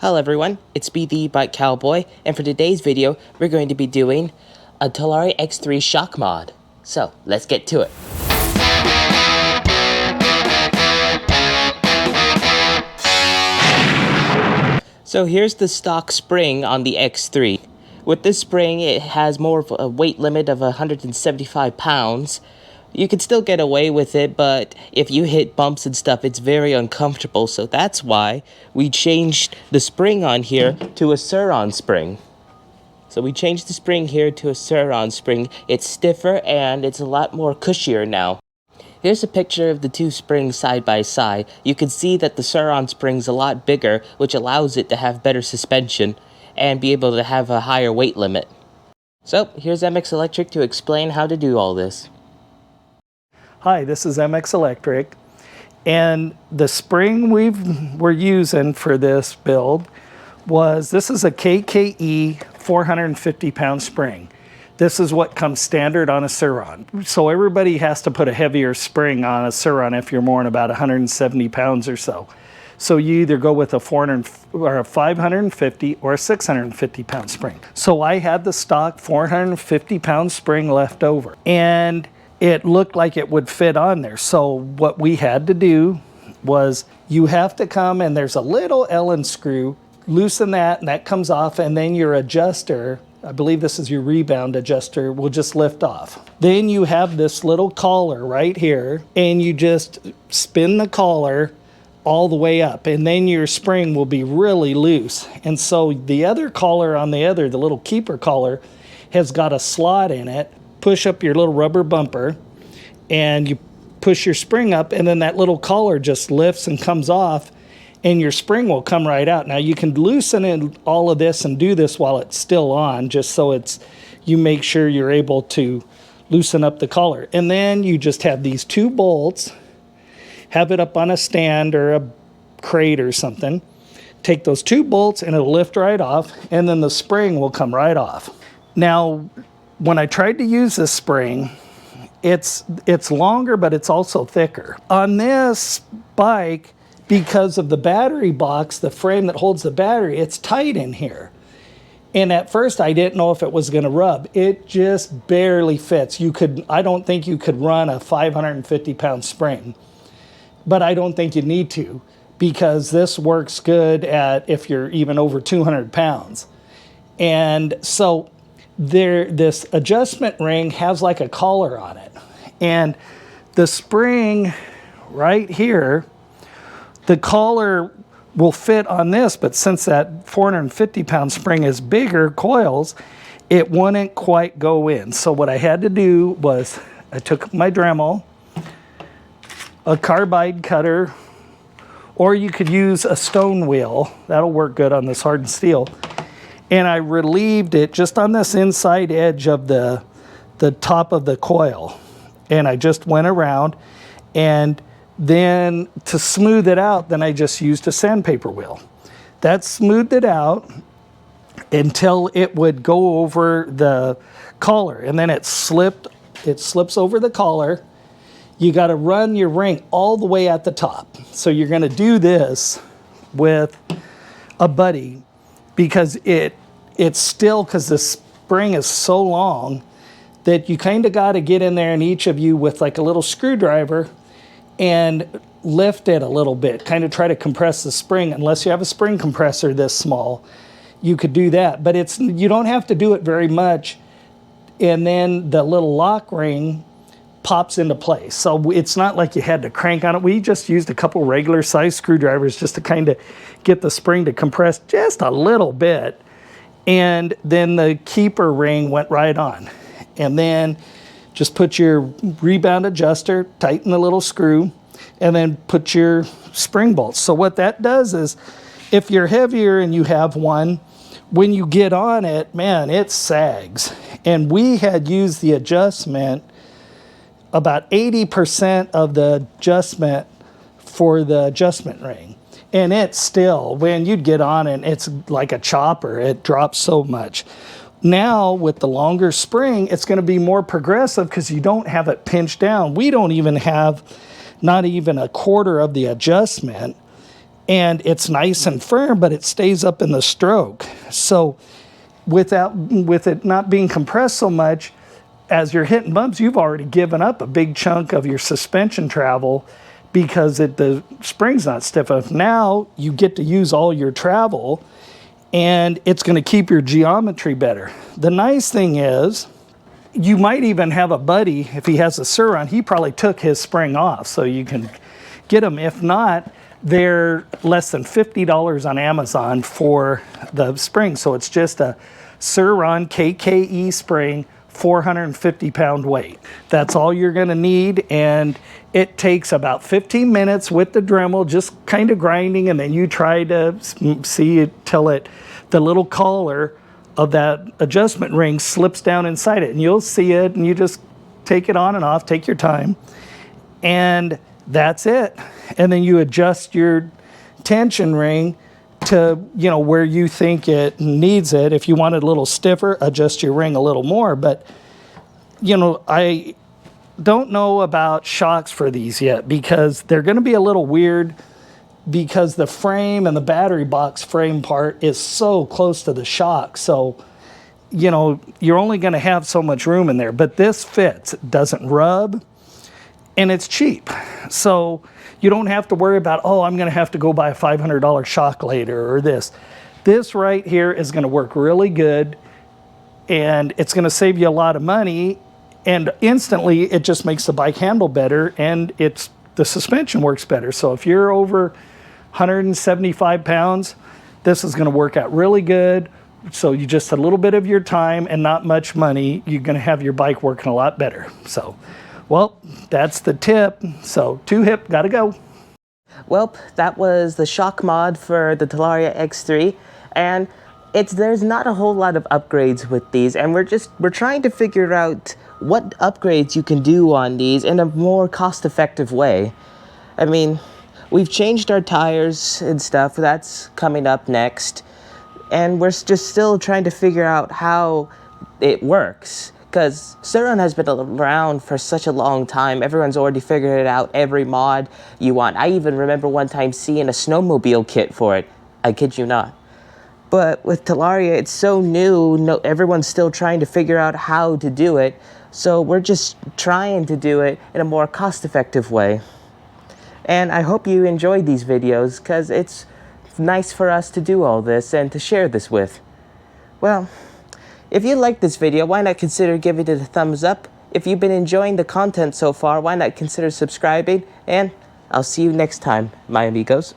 Hello everyone, it's me the Bike Cowboy, and for today's video, we're going to be doing a Talaria X3 Shock Mod. So, let's get to it. So here's the stock spring on the X3. With this spring, it has more of a weight limit of 175 pounds. You can still get away with it, but if you hit bumps and stuff, it's very uncomfortable. So that's why we changed the spring on here to a Sur-On spring. So we changed the spring here to a Sur-On spring. It's stiffer and it's a lot more cushier now. Here's a picture of the two springs side by side. You can see that the Sur-On spring's a lot bigger, which allows it to have better suspension and be able to have a higher weight limit. So here's MX Electric to explain how to do all this. Hi, this is MX Electric, and the spring we're using for this build this is a KKE 450 pound spring. This is what comes standard on a Sur-On. So everybody has to put a heavier spring on a Sur-On if you're more than about 170 pounds or so. So you either go with a 550 or a 650 pound spring. So I had the stock 450 pound spring left over, and it looked like it would fit on there. So what we had to do was you have to come, and there's a little Allen screw, loosen that, and that comes off, and then your adjuster, I believe this is your rebound adjuster, will just lift off. Then you have this little collar right here, and you just spin the collar all the way up, and then your spring will be really loose. And so the other collar on the little keeper collar, has got a slot in it. Push up your little rubber bumper, and you push your spring up, and then that little collar just lifts and comes off, and your spring will come right out. Now you can loosen all of this and do this while it's still on, just so you make sure you're able to loosen up the collar. And then you just have these two bolts, have it up on a stand or a crate or something. Take those two bolts and it'll lift right off, and then the spring will come right off. Now, when I tried to use this spring, it's longer, but it's also thicker. On this bike, because of the battery box, the frame that holds the battery, it's tight in here. And at first I didn't know if it was gonna rub. It just barely fits. I don't think you could run a 550 pound spring, but I don't think you need to, because this works good if you're even over 200 pounds. And so this adjustment ring has like a collar on it, and the spring right here, the collar will fit on this, but since that 450 pound spring is bigger coils, it wouldn't quite go in. So what I had to do was I took my Dremel, a carbide cutter, or you could use a stone wheel. That'll work good on this hardened steel. And I relieved it just on this inside edge of the top of the coil. And I just went around, and then to smooth it out, then I just used a sandpaper wheel. That smoothed it out until it would go over the collar, and then it slips over the collar. You got to run your ring all the way at the top. So you're going to do this with a buddy, because it's the spring is so long that you kind of got to get in there, and each of you with like a little screwdriver and lift it a little bit, kind of try to compress the spring. Unless you have a spring compressor this small, you could do that, but you don't have to do it very much. And then the little lock ring pops into place. So it's not like you had to crank on it. We just used a couple regular size screwdrivers just to kind of get the spring to compress just a little bit. And then the keeper ring went right on. And then just put your rebound adjuster, tighten the little screw, and then put your spring bolts. So what that does is, if you're heavier and you have one, when you get on it, man, it sags. And we had used the adjustment, about 80% of the adjustment for the adjustment ring. And it's still, when you'd get on it, it's like a chopper. It drops so much. Now, with the longer spring, it's going to be more progressive because you don't have it pinched down. We don't even have not even a quarter of the adjustment. and it's nice and firm, but it stays up in the stroke. So with it not being compressed so much, as you're hitting bumps, you've already given up a big chunk of your suspension travel because the spring's not stiff enough. Now you get to use all your travel, and it's going to keep your geometry better. The nice thing is, you might even have a buddy, if he has a Sur-Ron, he probably took his spring off, so you can get them. If not, they're less than $50 on Amazon for the spring. So it's just a Sur-Ron KKE spring, 450 pound weight. That's all you're gonna need, and it takes about 15 minutes with the Dremel, just kind of grinding, and then you try to see it till the little collar of that adjustment ring slips down inside it, and you'll see it, and you just take it on and off, take your time, and that's it. And then you adjust your tension ring to, where you think it needs it. If you want it a little stiffer, adjust your ring a little more. But, I don't know about shocks for these yet, because they're going to be a little weird, because the frame and the battery box frame part is so close to the shock. So, you're only going to have so much room in there. But this fits. It doesn't rub, and it's cheap. So you don't have to worry about, oh, I'm going to have to go buy a $500 shock later or this. This right here is going to work really good, and it's going to save you a lot of money, and instantly it just makes the bike handle better, and the suspension works better. So if you're over 175 pounds, this is going to work out really good. So you just a little bit of your time and not much money, you're going to have your bike working a lot better. So, well, that's the tip. So 2-hip, gotta go. Well, that was the shock mod for the Talaria X3, and there's not a whole lot of upgrades with these, and we're trying to figure out what upgrades you can do on these in a more cost-effective way. I mean, we've changed our tires and stuff. That's coming up next, and we're just still trying to figure out how it works, because Sur-Ron has been around for such a long time. Everyone's already figured it out, every mod you want. I even remember one time seeing a snowmobile kit for it. I kid you not. But with Talaria, it's so new, everyone's still trying to figure out how to do it. So we're just trying to do it in a more cost-effective way. And I hope you enjoyed these videos, because it's nice for us to do all this and to share this with. Well, if you liked this video, why not consider giving it a thumbs up? If you've been enjoying the content so far, why not consider subscribing? And I'll see you next time, my amigos.